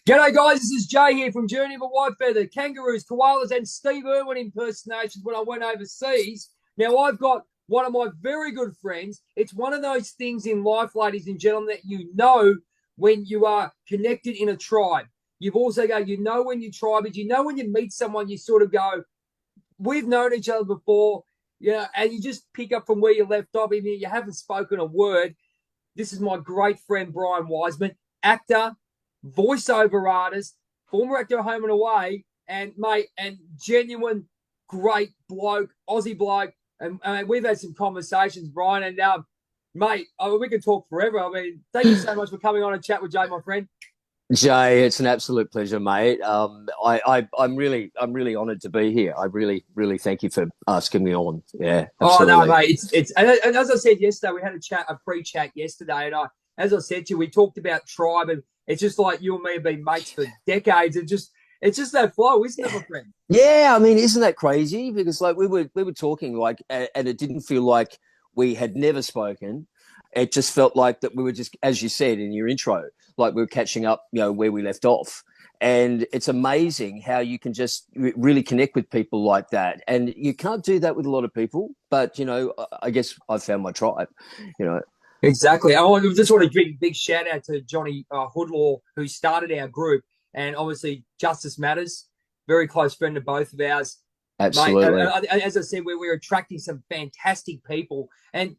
G'day, guys. This is Jay here from Journey of a Whitefeather. Kangaroos, koalas, and Steve Irwin impersonations when I went overseas. Now, I've got one of my very good friends. It's one of those things in life, ladies and gentlemen, that you know when you are connected in a tribe. You've also got, you know, when you tribe it, you know, when you meet someone, you sort of go, we've known each other before, you know, and you just pick up from where you left off, even if you haven't spoken a word. This is my great friend, Bryan Wiseman, actor, voiceover artist, former actor of Home and Away, and mate, and genuine great bloke, Aussie bloke. And we've had some conversations, Bryan, and mate, we could talk forever. I mean, thank you so much for coming on and chat with Jay, my friend. Jay, it's an absolute pleasure, mate. I'm really honoured to be here. I really thank you for asking me on. Yeah, Oh no, absolutely. mate, and as I said yesterday, we had a pre-chat yesterday, and as I said to you, we talked about tribe, and it's just like you and me have been mates for decades, and it's just that flow, isn't it, my friend? Yeah, I mean, isn't that crazy? Because like we were talking like, and it didn't feel like we had never spoken. It just felt like that we were just, as you said in your intro, like we were catching up, where we left off. And it's amazing how you can just really connect with people like that. And you can't do that with a lot of people. But, I guess I've found my tribe, you know. Exactly. Just want to give a big shout out to Johnny Hoodlaw, who started our group, and obviously Justice Matters, very close friend of both of ours, mate. Absolutely. As I said, we're attracting some fantastic people, and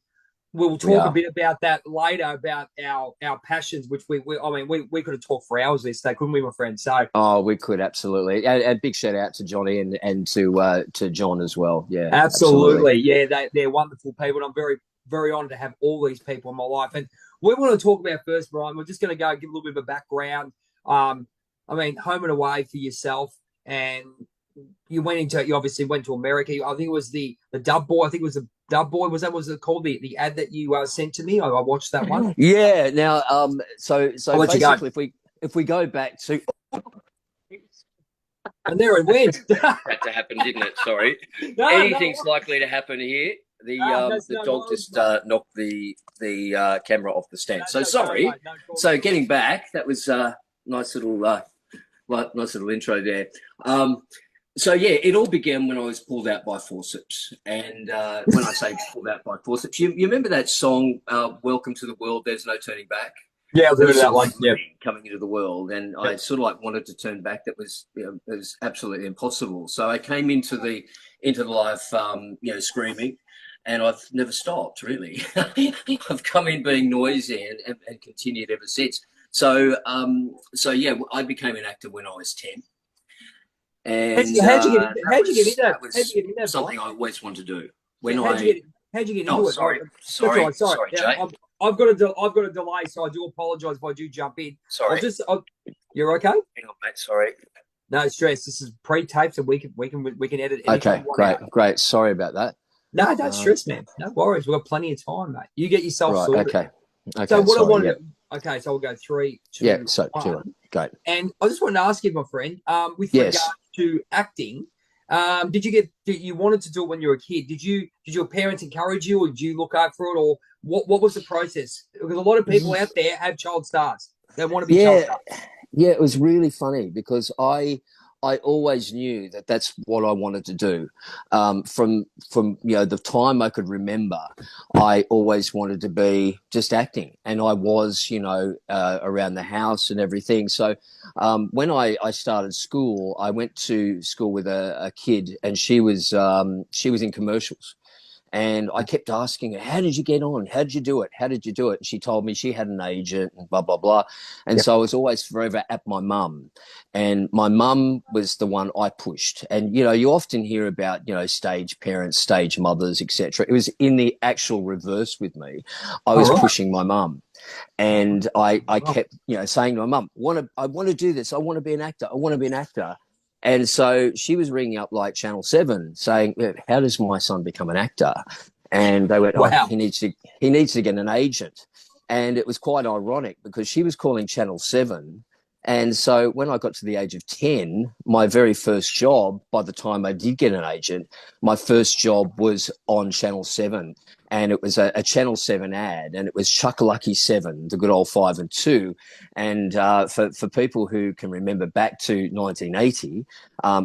we'll We talk a are. bit about that later about our passions, which we could have talked for hours this day, couldn't we, my friend? So Oh, we could absolutely. And big shout out to Johnny and to John as well. Yeah, absolutely. absolutely, yeah, they're wonderful people, and I'm very honored to have all these people in my life. And we want to talk about first, Brian. We're just going to go give a little bit of a background. Um, I mean, home and away for yourself, and you obviously went to America. I think it was the Dub Boy. I think it was the Dub Boy. Was it called the ad that you sent to me? I watched that one. Yeah. Now, so I'll let you go. basically, if we go back to And there it went. had to happen, didn't it? Sorry. No, Anything's likely to happen here. that's The no dog worries, just mate. knocked the camera off the stand. That's So okay, sorry. mate. No problem So at all. getting back, that was nice little nice little intro there. So yeah, it all began when I was pulled out by forceps, and when I say pulled out by forceps, you remember that song, "Welcome to the World, There's No Turning Back." Yeah, I'll That do was that sort of one. like Yeah. me coming into the world, and I Yep. sort of like wanted to turn back. That was, it was absolutely impossible. So I came into the life, screaming, and I've never stopped really. I've come in being noisy and continued ever since. So yeah, I became an actor when I was 10, and that How'd you get in was that? that How'd you was get in that, Brian? something I always wanted to do. Yeah, When I how'd you get Oh, into it? sorry, That's all right. sorry, Sorry. sorry, Yeah, Jay, I've got a delay, so I do apologise if I do jump in. I'll sorry. just. You're okay? Hang on, mate. Sorry. No stress. This is pre-taped, so we can edit anything Okay, you want great, out. great. Sorry about that. No, don't Um, stress, man. No worries. We've got plenty of time, mate. You get yourself right. sorted. Okay. So Okay. what I Sorry. wanted Yep. to. Okay, so we'll go three, Yeah. two, So do it. one. Great. And I just wanted to ask you, my friend, with regard Yes. to acting, did you wanted to do it when you were a kid? Did your parents encourage you, or did you look out for it, or what was the process? Because a lot of people out there have child stars. They want to be child Yeah. stars. Yeah. It was really funny because I always knew that that's what I wanted to do. From the time I could remember, I always wanted to be just acting, and I was around the house and everything. So when I started school, I went to school with a kid, and she was in commercials. And I kept asking her, how did you get on? How did you do it? How did you do it? And she told me she had an agent and blah, blah, blah. And Yep. so I was always forever at my mum. And my mum was the one I pushed. And, you often hear about, stage parents, stage mothers, etc. It was in the actual reverse with me. I All was right. pushing my mum. And I Well, kept, saying to my mum, I want to do this. I want to be an actor. I want to be an actor. And so she was ringing up like Channel 7 saying, how does my son become an actor? And they went, oh, wow. he needs to get an agent. And it was quite ironic because she was calling Channel 7 And so when I got to the age of 10, my very first job, by the time I did get an agent, my first job was on Channel 7. And it was a Channel 7 ad, and it was Chuck-a-Lucky 7, the good old 5 and 2. And for people who can remember back to 1980,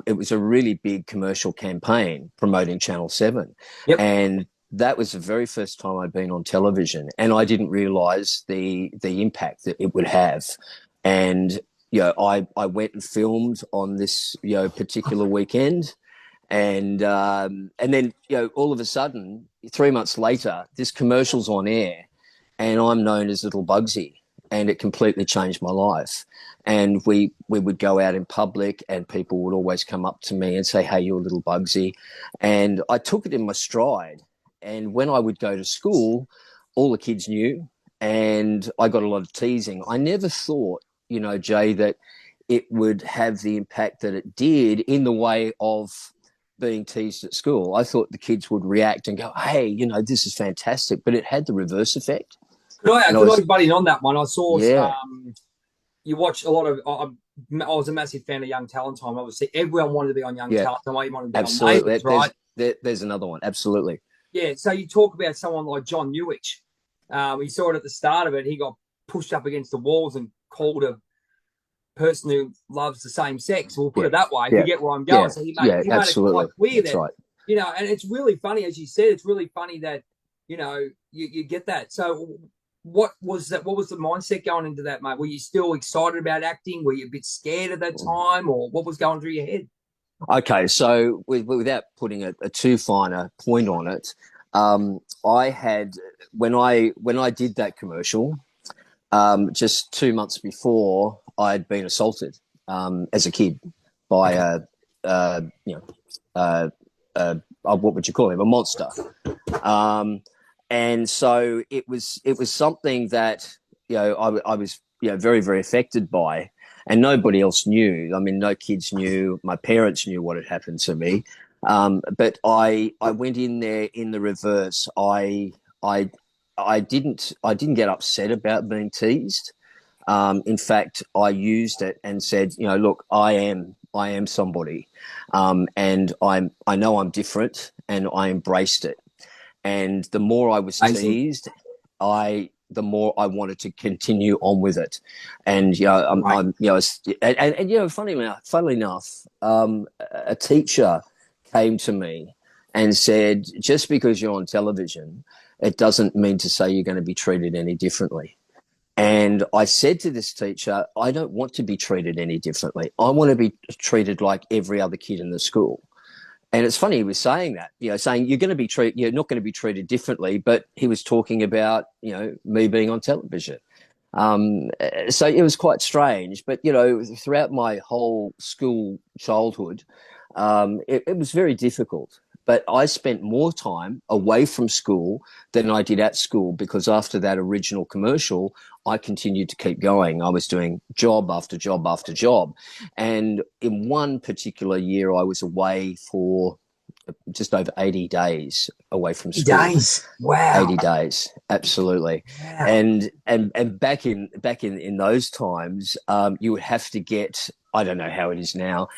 it was a really big commercial campaign promoting Channel 7. Yep. And that was the very first time I'd been on television, and I didn't realize the impact that it would have. And I went and filmed on this particular weekend, and then all of a sudden, 3 months later, this commercial's on air, and I'm known as Little Bugsy, and it completely changed my life. And we would go out in public, and people would always come up to me and say, "Hey, you're Little Bugsy," and I took it in my stride. And when I would go to school, all the kids knew, and I got a lot of teasing. I never thought, Jay, that it would have the impact that it did in the way of being teased at school. I thought the kids would react and go, "Hey, this is fantastic," but it had the reverse effect. Could I butt in on that one? I saw Yeah. You watch a lot of. I was a massive fan of Young Talent Time. Obviously, everyone wanted to be on Young Talent Time. You wanted to be Absolutely. on Neighbours, right? There's another one. Absolutely. Yeah. So you talk about someone like John Newich. We saw it at the start of it. He got pushed up against the walls and called a person who loves the same sex. We'll put it that way. You get where I'm going. Yeah. So he made it quite clear that, right. And it's really funny, as you said, it's really funny that, you get that. So what was that? What was the mindset going into that, mate? Were you still excited about acting? Were you a bit scared at that time, or what was going through your head? Okay, so without putting a too finer point on it, I had when I did that commercial, just 2 months before, I'd been assaulted as a kid by what would you call him? A monster. And so it was something that I was very, very affected by, and nobody else knew. I mean, no kids knew. My parents knew what had happened to me, but I went in there in the reverse. I didn't get upset about being teased. In fact, I used it and said, look, I am somebody, and I know I'm different, and I embraced it. And the more I was teased, the more I wanted to continue on with it. And funnily enough, a teacher came to me and said, "Just because you're on television, it doesn't mean to say you're going to be treated any differently." And I said to this teacher, "I don't want to be treated any differently. I want to be treated like every other kid in the school." And it's funny he was saying that, saying you're not going to be treated differently, but he was talking about, me being on television. So it was quite strange, but throughout my whole school childhood, it was very difficult. But I spent more time away from school than I did at school, because after that original commercial, I continued to keep going. I was doing job after job after job. And in one particular year, I was away for just over 80 days away from school. 80 days. Wow. 80 days. Absolutely. Wow. And back in those times, you would have to get, I don't know how it is now,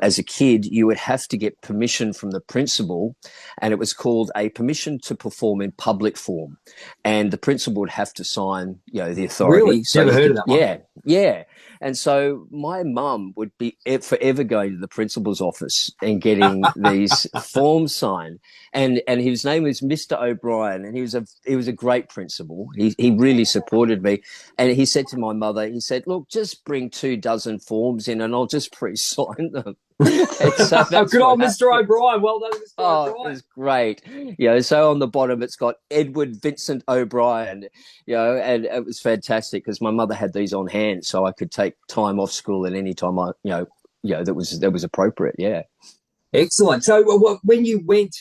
as a kid, you would have to get permission from the principal, and it was called a permission to perform in public form. And the principal would have to sign, the authority. Really? So never heard of that one. Yeah. And so my mum would be forever going to the principal's office and getting these forms signed. And his name was Mr. O'Brien, and he was a great principal. He really supported me. And he said to my mother, he said, "Look, just bring 24 forms in and I'll just pre-sign them." So good old Mr. O'Brien. Well done, Mr. O'Brien. It was great. So on the bottom it's got Edward Vincent O'Brien, and it was fantastic because my mother had these on hand, so I could take time off school at any time that was appropriate. Yeah. Excellent. So when you went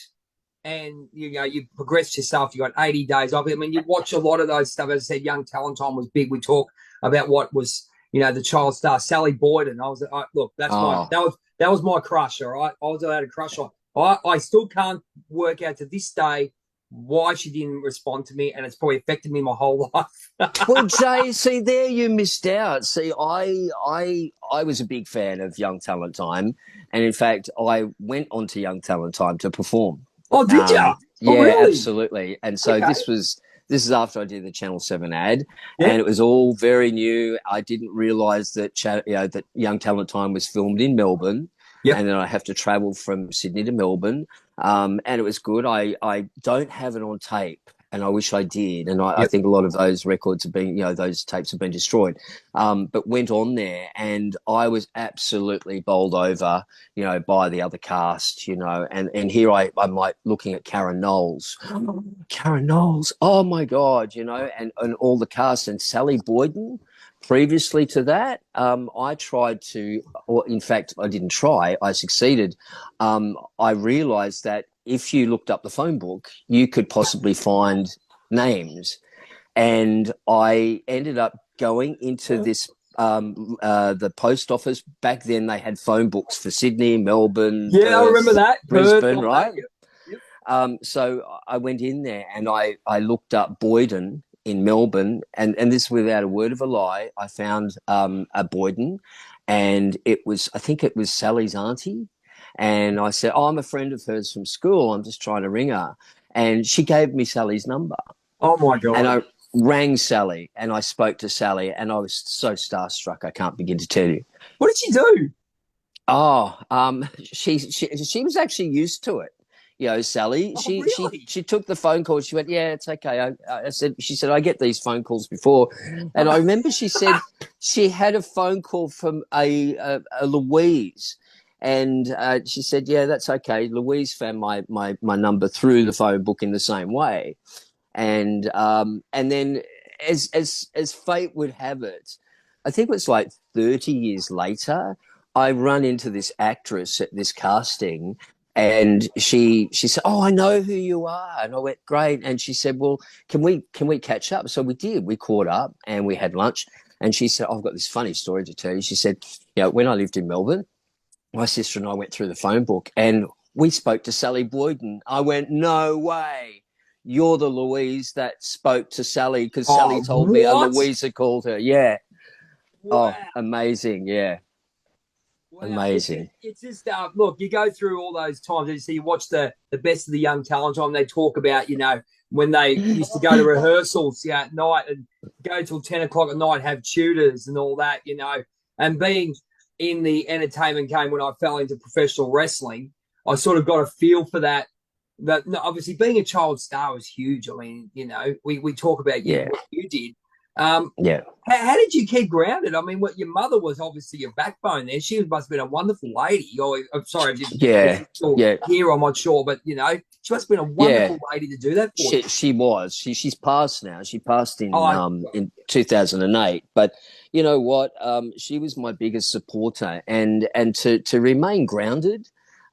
and you progressed yourself, you got 80 days off. I mean, you watch a lot of those stuff. As I said, Young Talent Time was big. We talk about what was the child star Sally Boyden. That was my crush. All right, I was allowed to crush on. I still can't work out to this day why she didn't respond to me, and it's probably affected me my whole life. Well, Jay, see there you missed out. See, I was a big fan of Young Talent Time, and in fact, I went on to Young Talent Time to perform. Oh, did you? Oh, Yeah, really? absolutely. And so Okay. this is after I did the Channel 7 ad, Yep. and it was all very new. I didn't realize that that Young Talent Time was filmed in Melbourne, Yep. and then I have to travel from Sydney to Melbourne. And it was good. I don't have it on tape, and I wish I did. And I Yep. think a lot of those records have been, those tapes have been destroyed. But went on there, and I was absolutely bowled over, by the other cast, and here I'm like looking at Karen Knowles. Karen Knowles, oh my God, and all the cast, and Sally Boyden. Previously to that, I tried to, or in fact, I didn't try, I succeeded. I realized that if you looked up the phone book, you could possibly find names. And I ended up going into this the post office. Back then they had phone books for Sydney, Melbourne, Yeah, I remember Perth, that. Perth, Brisbane, all that. right? Yep. Yep. So I went in there and I looked up Boyden in Melbourne, and this without a word of a lie. I found a Boyden, and I think it was Sally's auntie. And I said, "Oh, I'm a friend of hers from school. I'm just trying to ring her." And she gave me Sally's number. Oh my And God. I rang Sally, and I spoke to Sally, and I was so starstruck, I can't begin to tell you. What did she do? Oh, she was actually used to it. Sally, Oh, really? she took the phone call. She went, "Yeah, it's okay." She said, "I get these phone calls before," and I remember she said she had a phone call from a Louise, and she said, "Yeah, that's okay." Louise found my number through the phone book in the same way, and then as fate would have it, I think it was like 30 years later, I run into this actress at this casting, and she said, "Oh, I know who you are." And I went, "Great." And she said, "Well, can we catch up?" So we did. We caught up and we had lunch. And she said, "I've got this funny story to tell you." She said, "When I lived in Melbourne, my sister and I went through the phone book and we spoke to Sally Boyden." I went, "No way. You're the Louise that spoke to Sally," because Sally Oh, told me a what? Louise had called her. Yeah. Oh, Wow. amazing. Yeah. Wow. Amazing. It's just, look, you go through all those times. You see, you watch the best of the Young Talent Time. They talk about, when they used to go to rehearsals, at night and go till 10 o'clock at night, have tutors and all that, and being in the entertainment game when I fell into professional wrestling, I sort of got a feel for that. That no, obviously being a child star was huge. I mean, we talk about Yeah. what you did. Um, Yeah. how did you keep grounded? I mean, what your mother was obviously your backbone there. She must have been a wonderful lady. I'm sorry if Yeah. you're still Yeah. here, I'm not sure, but she must have been a Yeah. wonderful lady to do that for She you. she was. She's passed now. She passed Oh, in 2008. But you know what? She was my biggest supporter, and to remain grounded,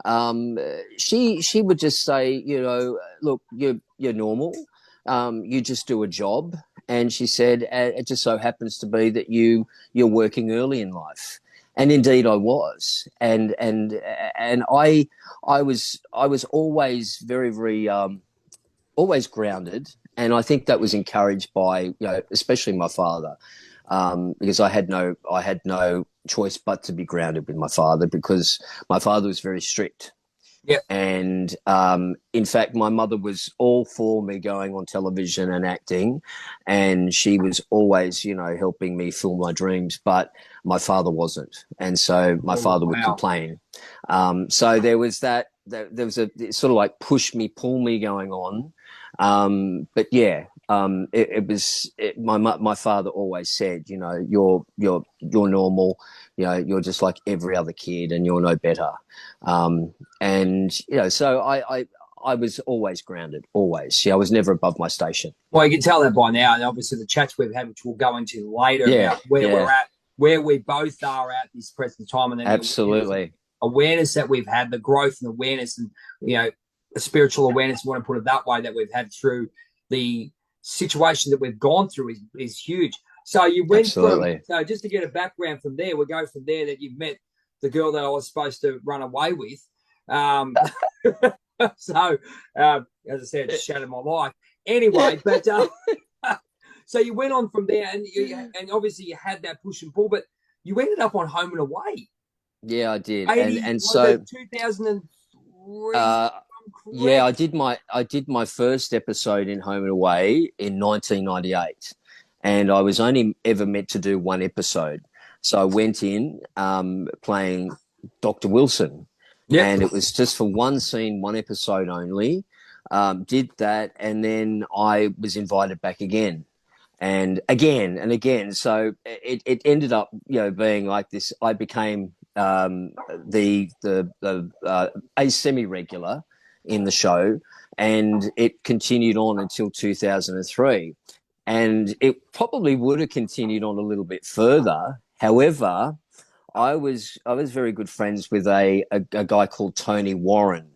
um, she would just say, "Look, you're normal. You just do a job." And she said, "It just so happens to be that you're working early in life." And indeed, I was. And I was always very, very always grounded, and I think that was encouraged by especially my father, because I had no choice but to be grounded with my father, because my father was very strict. yeah. And in fact, my mother was all for me going on television and acting, and she was always, helping me fill my dreams. But my father wasn't, and so my Oh, father would wow. complain. So there was that. There was a sort of like push me, pull me going on. But yeah, my father always said, you're normal, you're just like every other kid, and you're no better. And so I was always grounded, always. Yeah, I was never above my station. Well, you can tell that by now, and obviously the chats we've had, which we'll go into later, Yeah, about where we're yeah, at, where we both are at this present time, and then the absolutely. awareness that we've had, the growth and awareness, and the spiritual awareness, if you want to put it that way, that we've had through the situation that we've gone through is huge. So you went from, Absolutely. so just to get a background from there, we'll go from there that you've met the girl that I was supposed to run away with. Um, so as I said, it shattered my life. Anyway, but so you went on from there, and obviously you had that push and pull, but you ended up on Home and Away. Yeah, I did. 80, And was so it 2003? uh yeah, Correct. I did my first episode in Home and Away in 1998, and I was only ever meant to do one episode. So I went in playing Dr. Wilson, Yep. and it was just for one scene, one episode only. Did that, and then I was invited back again and again and again. So it ended up, being like this. I became a semi-regular in the show, and it continued on until 2003. And it probably would have continued on a little bit further. However, I was very good friends with a guy called Tony Warren.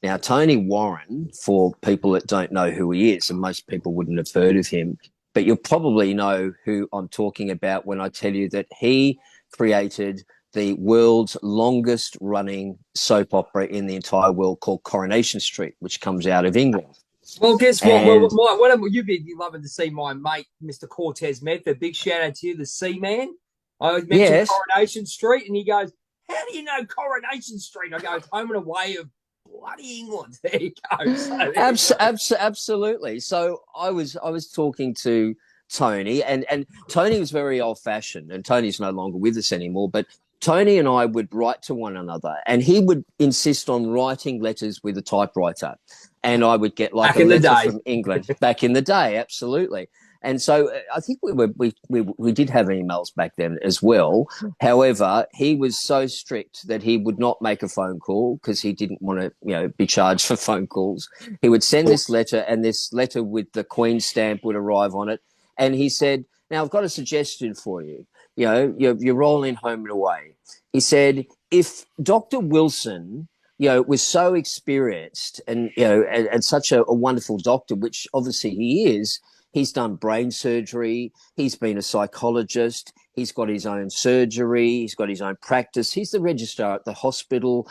Now, Tony Warren, for people that don't know who he is, and most people wouldn't have heard of him, but you'll probably know who I'm talking about when I tell you that he created the world's longest running soap opera in the entire world called Coronation Street, which comes out of England. Well, guess what? And What you'd be loving to see my mate, Mr. Cortez Medford. Big shout out to you, the Seaman. I mentioned yes, Coronation Street, and he goes, "How do you know Coronation Street?" I go, "It's Home and Away of bloody England." There you go. So there you go. absolutely. So I was talking to Tony, and Tony was very old fashioned, and Tony's no longer with us anymore. But Tony and I would write to one another, and he would insist on writing letters with a typewriter, and I would get like Back a in the letter day. from England back in the day. Absolutely. And so I think we did have emails back then as well. However, he was so strict that he would not make a phone call because he didn't want to, be charged for phone calls. He would send this letter, and this letter with the Queen stamp would arrive on it. And he said, "Now I've got a suggestion for you. You're rolling Home and Away." He said, "If Dr. Wilson, was so experienced and, and such a wonderful doctor, which obviously he is. He's done brain surgery. He's been a psychologist. He's got his own surgery. He's got his own practice. He's the registrar at the hospital.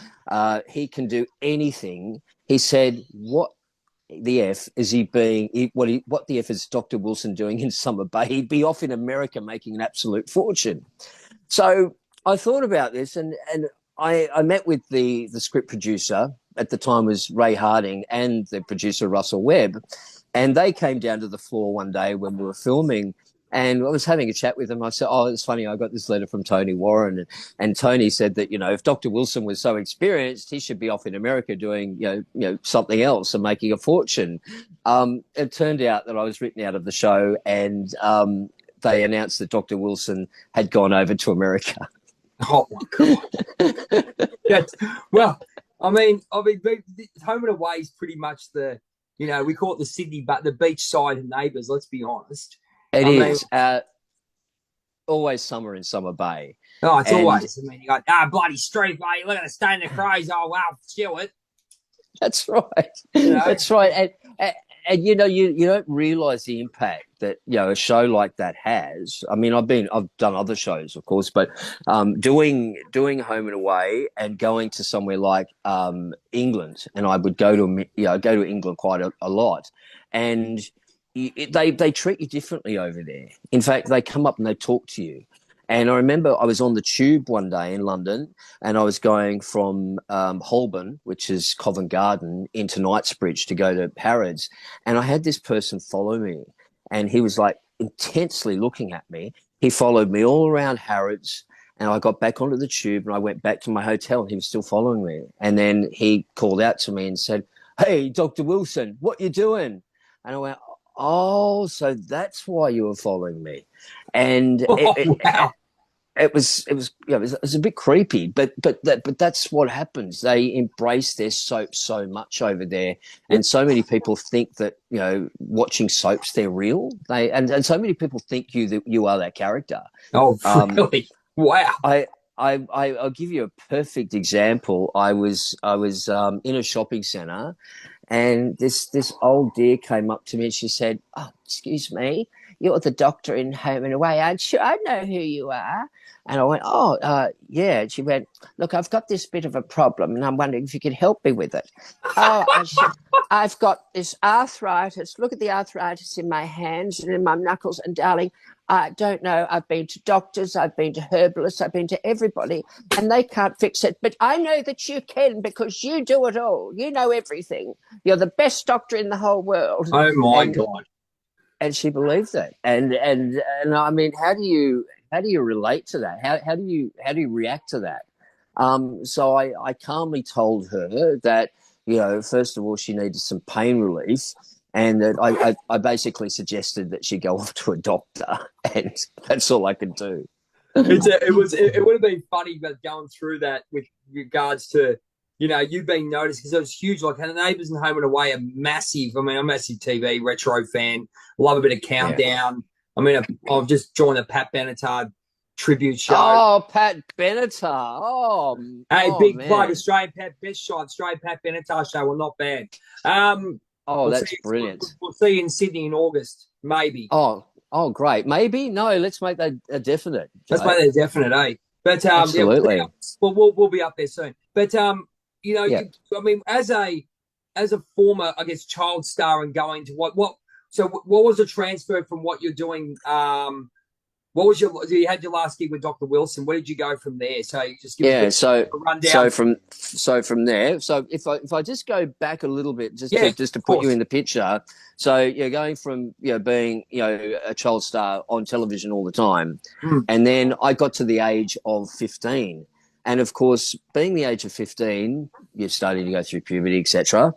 He can do anything." He said, "What the F is he being? What the F is Dr. Wilson doing in Summer Bay? He'd be off in America making an absolute fortune." So I thought about this, and I met with the script producer at the time was Ray Harding and the producer Russell Webb, and they came down to the floor one day when we were filming. And I was having a chat with them. I said, "Oh, it's funny. I got this letter from Tony Warren." And Tony said that, if Dr. Wilson was so experienced, he should be off in America doing, something else and making a fortune. It turned out that I was written out of the show, and they announced that Dr. Wilson had gone over to America. Oh my god! Yes. Well, I mean, Home and Away is pretty much we call it the Sydney, but the beachside neighbours. Let's be honest. It I is mean, always summer in Summer Bay. oh, it's And always. I mean, you go, bloody street, mate. Look at the stain of the crows. Oh, wow, chill it. that's right. You know? That's right. And you don't realize the impact that a show like that has. I mean, I've done other shows, of course, but doing Home and Away and going to somewhere like England, and I would go to England quite a lot, and they treat you differently over there. In fact, they come up and they talk to you. And I remember I was on the tube one day in London, and I was going from Holborn, which is Covent Garden, into Knightsbridge to go to Harrods. And I had this person follow me, and he was like intensely looking at me. He followed me all around Harrods, and I got back onto the tube, and I went back to my hotel, and he was still following me. And then he called out to me and said, "Hey, Dr. Wilson, what you doing?" And I went, "Oh, so that's why you were following me." And Wow. it was it was a bit creepy, but that's what happens. They embrace their soap so much over there, and so many people think that watching soaps they're real. And so many people think you are that character. Oh, really? Wow. I'll give you a perfect example. I was in a shopping centre, and this old dear came up to me and she said, "Oh, excuse me, you're the doctor in Home and Away, aren't you? I know who you are. And I went, oh, yeah. And she went, look, I've got this bit of a problem, and I'm wondering if you could help me with it. Oh, I've got this arthritis. Look at the arthritis in my hands and in my knuckles. And darling, I don't know. I've been to doctors, I've been to herbalists, I've been to everybody, and they can't fix it. But I know that you can, because you do it all. You know everything. You're the best doctor in the whole world. Oh my God. And she believed it. And I mean, how do you relate to that? How do you react to that? So I calmly told her that, you know, first of all, she needed some pain relief, and that I basically suggested that she go off to a doctor, and that's all I could do. It would have been funny, but going through that with regards to, you know, you being noticed, because it was huge. Like, the Neighbours and Home and Away are massive. I mean, I'm a massive TV retro fan. Love a bit of Countdown. Yeah. I mean, I've just joined a Pat Benatar tribute show. Oh, Pat Benatar. Hey, big plug, Australian Pat Benatar show. Well, not bad. That's brilliant. We'll see you in Sydney in August, maybe. Oh, great. Maybe? No, let's make that a definite. Let's make that a definite, eh? But absolutely. Yeah, we'll be up there soon. But you know, yeah. I mean, as a former, I guess, child star, and going to what was the transfer from what you're doing? What was you had your last gig with Dr. Wilson? Where did you go from there? So you just give us a rundown. So from there, so if I just go back a little bit, just to put you in the picture. So you're going from, you know, being, you know, a child star on television all the time, and then I got to the age of 15. And of course, being the age of 15, you're starting to go through puberty, etc.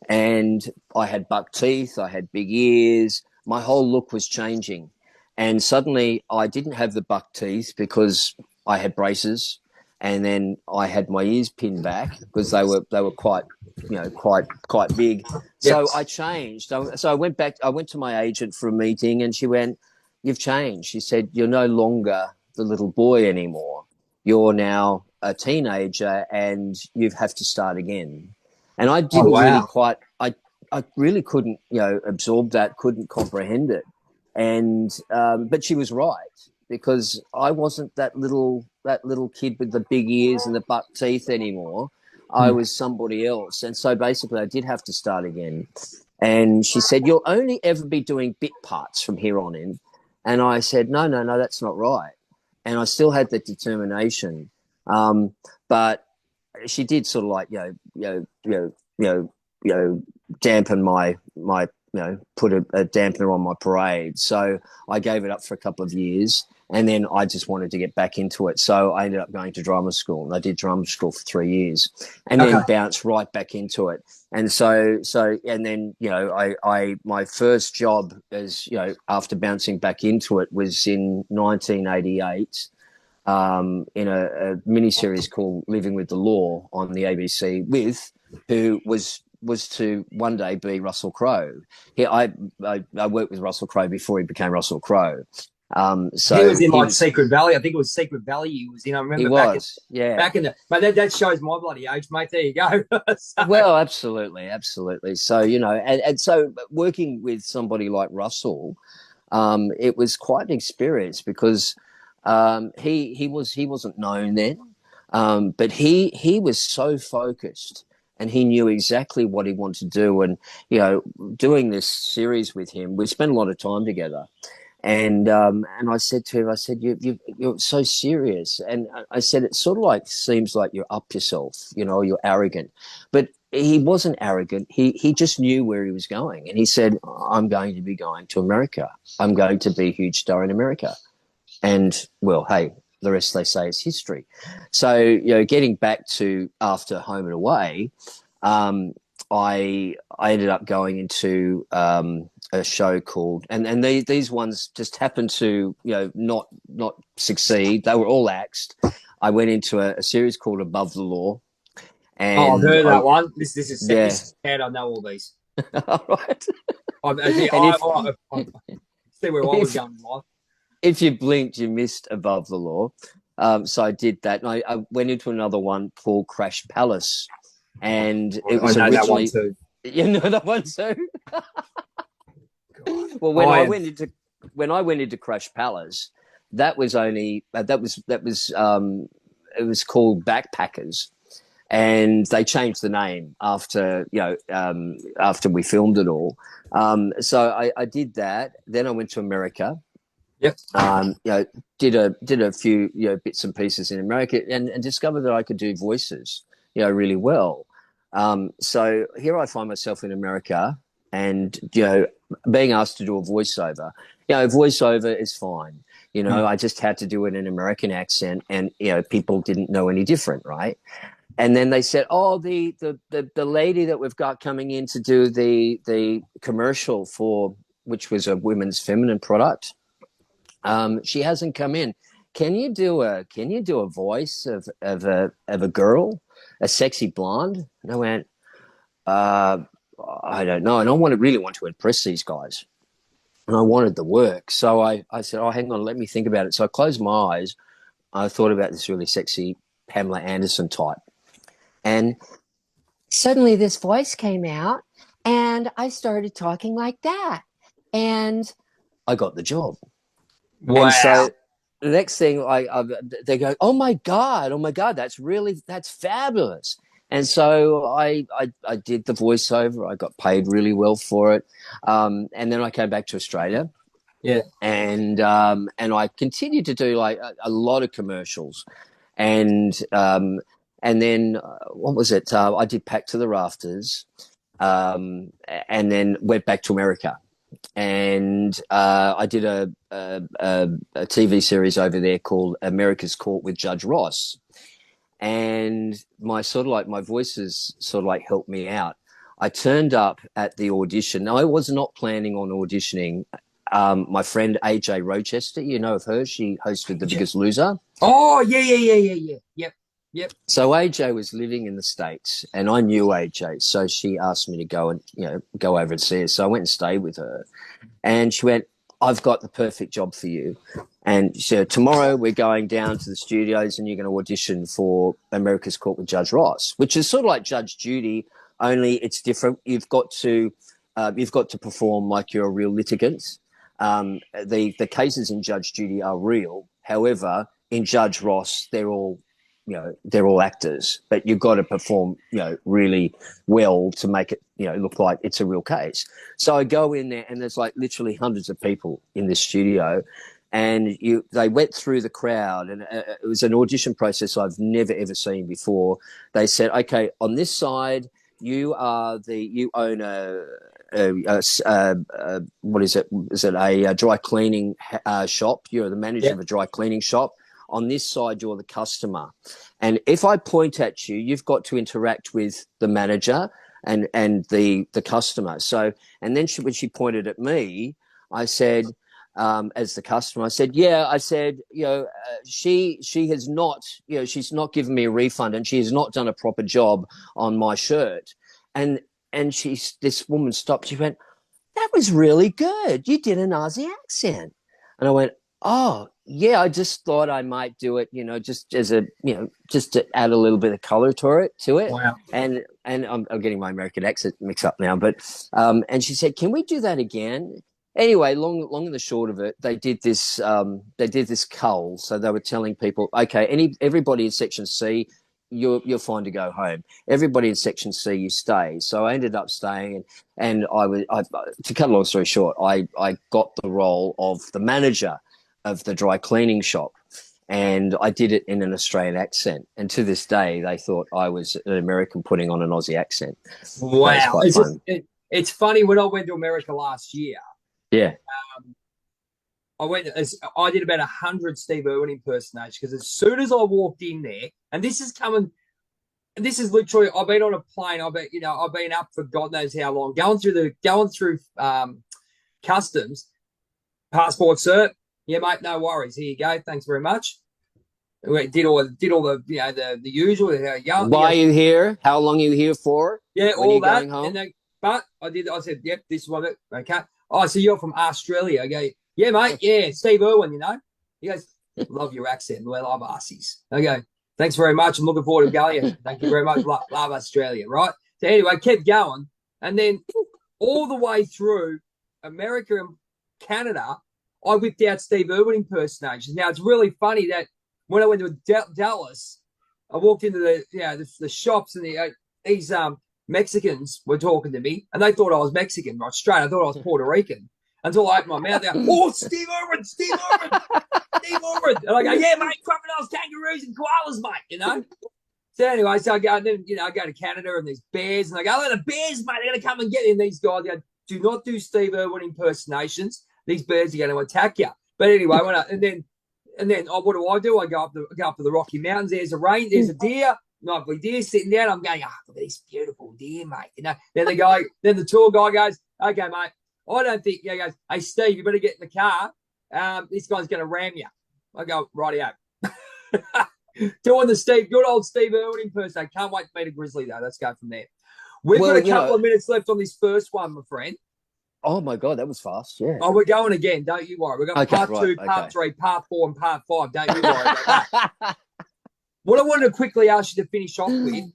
And I had buck teeth, I had big ears, my whole look was changing. And suddenly I didn't have the buck teeth because I had braces, and then I had my ears pinned back because they were quite, you know, quite big. So I changed. So I went to my agent for a meeting, and she went, "You've changed." She said, "You're no longer the little boy anymore. You're now a teenager, and you have to start again." And I didn't really quite, I really couldn't, you know, absorb that, couldn't comprehend it. And but she was right, because I wasn't that little kid with the big ears and the buck teeth anymore. I was somebody else. And so basically I did have to start again. And she said, "You'll only ever be doing bit parts from here on in." And I said, no, that's not right. And I still had that determination. But she did sort of like, dampen my put a dampener on my parade. So I gave it up for a couple of years, and then I just wanted to get back into it. So I ended up going to drama school, and I did drama school for 3 years, and then bounced right back into it. And and then, you know, my first job, as you know, after bouncing back into it, was in 1988 in a miniseries called Living with the Law on the ABC, who was to one day be Russell Crowe. I worked with Russell Crowe before he became Russell Crowe. So he was in Secret Valley. I think it was Secret Valley he was in. I remember back in the but that shows my bloody age, mate. There you go. Well, absolutely. So, you know, and so working with somebody like Russell, it was quite an experience, because he wasn't known then, but he was so focused, and he knew exactly what he wanted to do. And, you know, doing this series with him, we spent a lot of time together. And I said to him, you're so serious. And I said, it sort of like seems like you're up yourself, you know, you're arrogant. But he wasn't arrogant. He just knew where he was going. And he said, I'm going to be going to America. I'm going to be a huge star in America. And, well, hey, the rest, they say, is history. So, you know, getting back to after Home and Away, I ended up going into a show called, and these ones just happened to, you know, not succeed. They were all axed. I went into a series called Above the Law. And I've heard that one. This is sad. I know all these. All right. I see where I was going in life. If you blinked, you missed Above the Law. So I did that. And I went into another one called Crash Palace. And it was originally... that one too. You know that one too? Well, I am. when I went into Crash Palace, that was only it was called Backpackers, and they changed the name after after we filmed it all. So I did that. Then I went to America. Yep. Did a few bits and pieces in America, and discovered that I could do voices really well. So here I find myself in America, and being asked to do a voiceover. Voiceover is fine. I just had to do it in an American accent, and people didn't know any different, right? And then they said, "Oh, the lady that we've got coming in to do the commercial for, which was a women's feminine product, she hasn't come in. Can you do a voice of a girl, a sexy blonde?" And I went, "I don't know." And really want to impress these guys, and I wanted the work. So I said, "Oh, hang on, let me think about it." So I closed my eyes. I thought about this really sexy Pamela Anderson type, and suddenly this voice came out, and I started talking like that, and I got the job. And Wow. so the next thing, they go, oh my God, that's fabulous. And so I did the voiceover. I got paid really well for it. And then I came back to Australia. Yeah. And I continued to do like a lot of commercials. And then what was it? I did Pack to the Rafters, and then went back to America. And I did a TV series over there called America's Court with Judge Ross. And my voices sort of like helped me out. I turned up at the audition. Now, I was not planning on auditioning. My friend AJ Rochester, you know of her, she hosted The Biggest Loser. Oh, yeah. Yep. So AJ was living in the States, and I knew AJ. So she asked me to go and go over and see her. So I went and stayed with her. And she went, "I've got the perfect job for you." And she said, "Tomorrow we're going down to the studios and you're going to audition for America's Court with Judge Ross," which is sort of like Judge Judy, only it's different. You've got to perform like you're a real litigant. The cases in Judge Judy are real. However, in Judge Ross, they're all actors, but you've got to perform, really well to make it, look like it's a real case. So I go in there, and there's like literally hundreds of people in this studio, and they went through the crowd, and it was an audition process I've never ever seen before. They said, "Okay, on this side, you own what is it? Is it a dry cleaning shop? You're the manager of a dry cleaning shop. On this side, you're the customer. And if I point at you, you've got to interact with the manager and the customer." So, and then when she pointed at me, I said, as the customer, I said, she has not, she's not given me a refund, and she has not done a proper job on my shirt. And this woman stopped. She went, "That was really good. You did an Aussie accent." And I went, "Oh, yeah, I just thought I might do it, just as a, just to add a little bit of color to it." Wow. And I'm getting my American accent mixed up now, but and she said, "Can we do that again?" Anyway, long and the short of it, they did this cull. So they were telling people, "Okay, everybody in section C, you're fine to go home. Everybody in section C, you stay." So I ended up staying, and to cut a long story short, I got the role of the manager of the dry cleaning shop, and I did it in an Australian accent. And to this day, they thought I was an American putting on an Aussie accent. Wow. That was quite fun. It's funny, when I went to America last year, Yeah. I did about 100 Steve Irwin impersonations, because as soon as I walked in there, and this is literally, I've been on a plane, I've been up for God knows how long, going through customs, passport cert. Yeah, mate, no worries. Here you go. Thanks very much. We did all the the usual. Why are you here? How long are you here for? Yeah, when all are you that. going home? But I said, "Yep, this is what it." Okay. "Oh, so you're from Australia?" I go, "Yeah, mate. Yeah, Steve Irwin. He goes, "Love your accent. We love Aussies." I go, "Thanks very much. I'm looking forward to going. Thank you very much. Love Australia." Right. So anyway, kept going, and then all the way through America Canada, I whipped out Steve Irwin impersonations. Now, it's really funny that when I went to Dallas, I walked into the shops, and these Mexicans were talking to me, and they thought I was Mexican, right straight. I thought I was Puerto Rican until I opened my mouth. They go, "Oh, Steve Irwin, Steve Irwin, Steve Irwin," and I go, "Yeah, mate, crocodiles, kangaroos, and koalas, mate." You know. So anyway, so I go, and then I go to Canada, and there's bears, and I go, "Oh, the bears, mate, they're gonna come and get you." And these guys go, "Do not do Steve Irwin impersonations. These bears are going to attack you." But anyway, what do? I go up to the Rocky Mountains. There's a deer, lovely deer sitting down. I'm going, "Oh, look at this beautiful deer, mate." Then the tour guy goes, "Okay, mate, I don't think." He goes, "Hey, Steve, you better get in the car. This guy's going to ram you." I go, "Rightio." Doing the good old Steve Irwin impersonation. Can't wait to meet a grizzly though. Let's go from there. We've got a couple of minutes left on this first one, my friend. Oh my God, that was fast. Yeah. Oh, we're going again. Don't you worry. We've got part 2, part 3, part 4, and part 5. Don't you worry about that. What I wanted to quickly ask you to finish off with.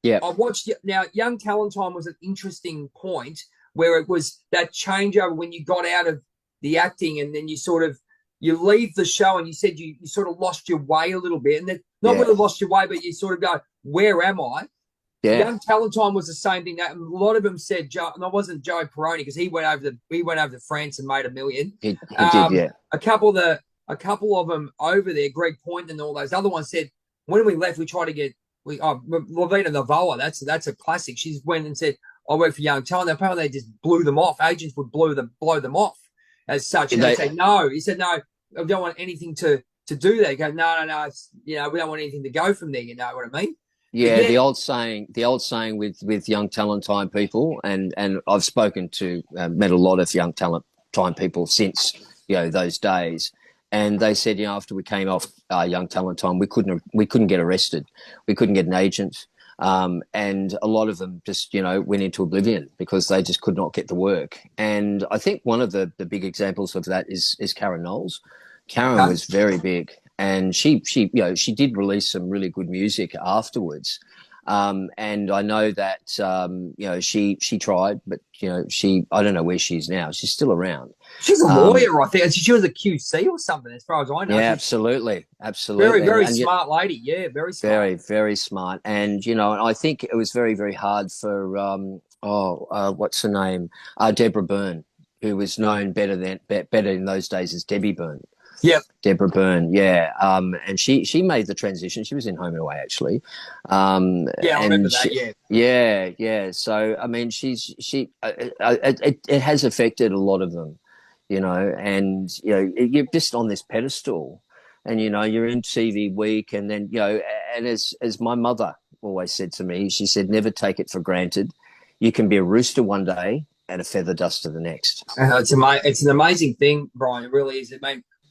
Yeah. I watched now. Young Talent Time was an interesting point where it was that changeover when you got out of the acting, and then you leave the show, and you said you sort of lost your way a little bit, and then not really lost your way, but you sort of go, "Where am I?" Yeah. Young Talent Time was the same thing. That a lot of them said, and it wasn't Joe Peroni because he went over to France and made $1 million. He did, yeah. A couple of them over there, Greg Point and all those other ones said, when we left, we tried to get Lavina Novoa. That's a classic. She went and said, "I work for Young Talent." Apparently, they just blew them off. Agents would blow them off as such. And they say no. He said, "No, I don't want anything to do that." He goes, "No, it's, we don't want anything to go from there." You know what I mean? Yeah, the old saying with Young Talent Time people, and I've spoken to met a lot of Young Talent Time people since those days, and they said after we came off Young Talent Time, we couldn't get arrested, we couldn't get an agent, and a lot of them just went into oblivion because they just could not get the work. And I think one of the big examples of that is Karen Knowles. Karen was very big. And she did release some really good music afterwards, and I know that she tried, but I don't know where she is now. She's still around. She's a lawyer, I think. She was a QC or something, as far as I know. Yeah, absolutely. Very, very smart lady. Yeah, very smart. Very, very smart. And I think it was very, very hard for what's her name, Deborah Byrne, who was known better in those days as Debbie Byrne. Yep. Deborah Byrne, yeah. And she made the transition. She was in Home and Away, actually. I remember that, yeah. Yeah. So, I mean, it has affected a lot of them, and, you're just on this pedestal and, you're in TV Week, and then, and as my mother always said to me, she said, never take it for granted. You can be a rooster one day and a feather duster the next. It's an amazing thing, Brian. It really is.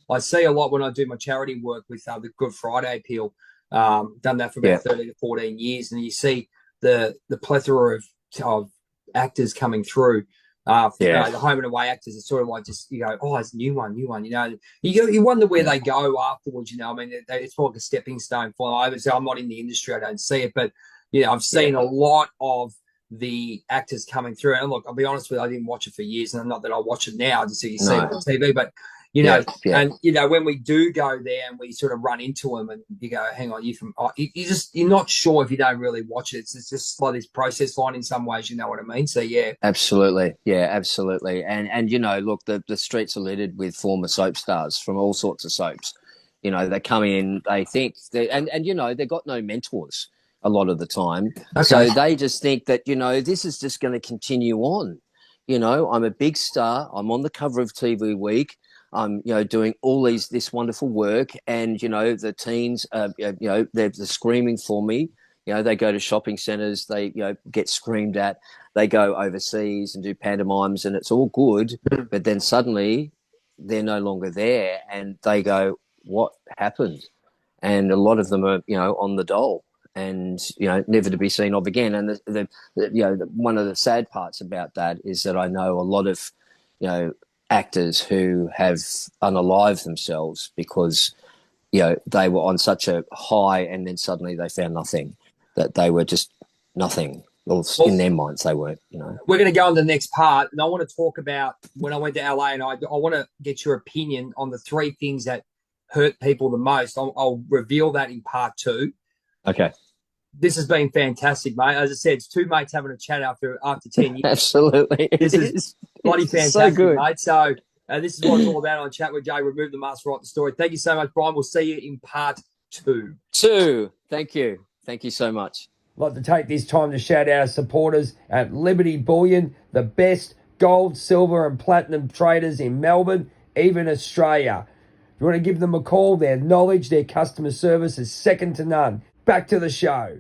I see a lot when I do my charity work with the Good Friday Appeal. Done that for about 13 to 14 years, and you see the plethora of actors coming through. The Home and Away actors. It's sort of like just it's a new one. You wonder where they go afterwards. I mean, it's more like a stepping stone for over. So I'm not in the industry, I don't see it, but I've seen a lot of the actors coming through. And look, I'll be honest with you, I didn't watch it for years, and not that I watch it now to see it on TV, but. And when we do go there and we sort of run into them, and you go, "Hang on, you're not sure if you don't really watch it." It's just like this process line in some ways. You know what I mean? So absolutely, absolutely. And look, the streets are littered with former soap stars from all sorts of soaps. They come in, they think and they've got no mentors a lot of the time, so they just think that this is just going to continue on. I'm a big star. I'm on the cover of TV Week. I'm, doing all this wonderful work, and the teens, they're screaming for me. They go to shopping centres, they get screamed at. They go overseas and do pantomimes, and it's all good. But then suddenly, they're no longer there, and they go, "What happened?" And a lot of them are, on the dole, and never to be seen of again. And one of the sad parts about that is that I know a lot of, actors who have unalived themselves because they were on such a high, and then suddenly they found nothing, that they were just nothing, Well, in their minds, they weren't, you know. We're going to go on to the next part, and I want to talk about when I went to LA, and I want to get your opinion on the 3 things that hurt people the most. I'll reveal that in part 2. Okay. This has been fantastic, mate. As I said, it's 2 mates having a chat after 10 years. Absolutely. This is bloody fantastic, so good. mate. So this is what it's all about on Chat with Jay. Remove the mask, write the story. Thank you so much, Bryan. We'll see you in part 2. Thank you. Thank you so much. I'd like to take this time to shout out our supporters at Liberty Bullion, the best gold, silver, and platinum traders in Melbourne, even Australia. If you want to give them a call, their knowledge, their customer service is second to none. Back to the show.